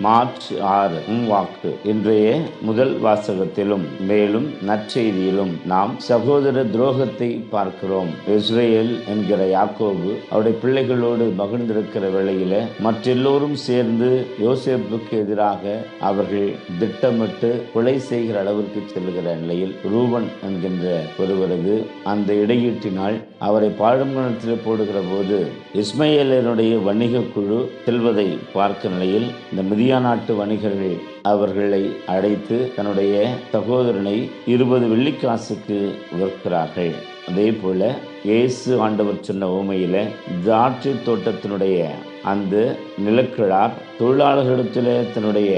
March 6 வாக்கு. இன்றைய முதல் வாசகத்திலும் மேலும் நற்செய்தியிலும் நாம் சகோதர துரோகத்தை பார்க்கிறோம். இஸ்ரேல் என்கிற யாக்கோபு அவருடைய பிள்ளைகளோடு மகிழ்ந்திருக்கிற வேளையில மற்றெல்லோரும் சேர்ந்து யோசேப்புக்கு எதிராக அவர்கள் திட்டமிட்டு கொலை செய்கிற அளவிற்கு செல்லுகிற நிலையில் ரூபன் என்கின்ற ஒருவரது அந்த இடையீட்டினால் அவரை பாழுமரத்தில் போடுகிற போது இஸ்மயேலனுடைய வணிக குழு செல்வதை பார்க்க நிலையில் இந்த மிதியா நாட்டு வணிகர்கள் அவர்களை அழைத்து தன்னுடைய சகோதரனை 20 வெள்ளிக்காசுக்கு விற்கிறார்கள். அதே போல இயேசு ஆண்டவர் சொன்ன உவமையில திராட்சை தோட்டத்தினுடைய அந்த நிலக்கிழார் தொழிலாளர்களிடத்தில் தன்னுடைய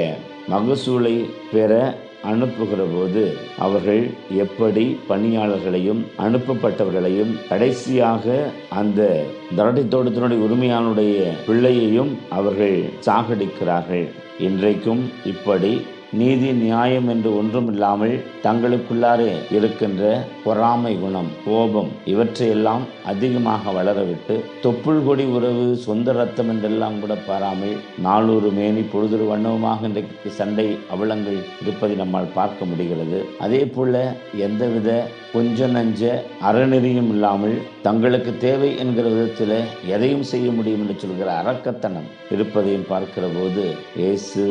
மகசூலை பெற அனுப்புகிற போது அவர்கள் எப்படி பணியாளர்களையும் அனுப்பப்பட்டவர்களையும் கடைசியாக அந்த திராட்சை தோட்டத்தினுடைய உரிமையாளனுடைய பிள்ளையையும் அவர்கள் சாகடிக்கிறார்கள். இன்றைக்கும் இப்படி நீதி நியாயம் என்று ஒன்றும் இல்லாமல் தங்களுக்குள்ளாரே இருக்கின்ற பொறாமை குணம், கோபம் இவற்றையெல்லாம் அதிகமாக வளரவிட்டு தொப்புள் கொடி உறவு, சொந்த ரத்தம் என்றெல்லாம் கூட பாராமல் நாளொரு மேனி பொழுதொரு வண்ணவுமாக இன்றைக்கு சண்டை அவலங்கள் இருப்பதை நம்மால் பார்க்க முடிகிறது. அதே போல எந்தவித கொஞ்ச நஞ்ச அறநெறியும் இல்லாமல் தங்களுக்கு தேவை என்கிற விதத்தில் எதையும் செய்ய முடியும் என்று சொல்கிற அரக்கத்தனம் இருப்பதையும் பார்க்கிற போது இயேசு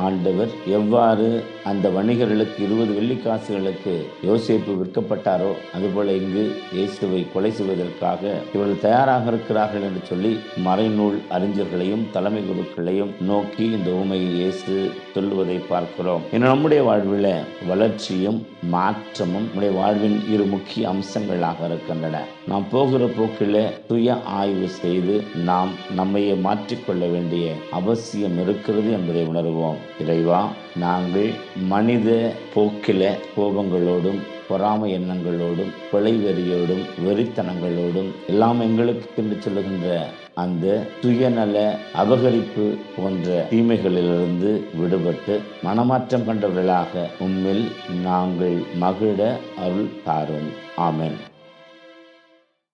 ஆண்டவர் எவ்வாறு அந்த வணிகர்களுக்கு 20 வெள்ளிக்காசுகளுக்கு யோசேப்பு விற்கப்பட்டாரோ அதுபோல இங்கு இயேசுவை கொலை செய்வதற்காக இவர்கள் தயாராக இருக்கிறார்கள் என்று சொல்லி மறைநூல் அறிஞர்களையும் தலைமை குருக்களையும் நோக்கி இந்த உவமையை இயேசு சொல்லுவதை பார்க்கிறோம். நம்முடைய வாழ்வில் வளர்ச்சியும் மாற்றமும் நம்முடைய வாழ்வின் 2 முக்கிய அம்சங்களாக இருக்கின்றன. நாம் போகிற போக்கில் சுய ஆய்வு செய்து நாம் நம்மையே மாற்றிக்கொள்ள வேண்டிய அவசியம் இருக்கிறது என்பதை உணர்வோம். இறைவா, நாங்கள் மனித போக்கில கோபங்களோடும் பொறாமை எண்ணங்களோடும் கொலை வெறியோடும் வெறித்தனங்களோடும் எல்லாம் எங்களுக்கு என்று சொல்லுகின்ற அந்த சுயநல அபகரிப்பு போன்ற தீமைகளிலிருந்து விடுபட்டு மனமாற்றம் கண்டவர்களாக உம்மில் நாங்கள் மகிழ அருள் தாரும். ஆமென்.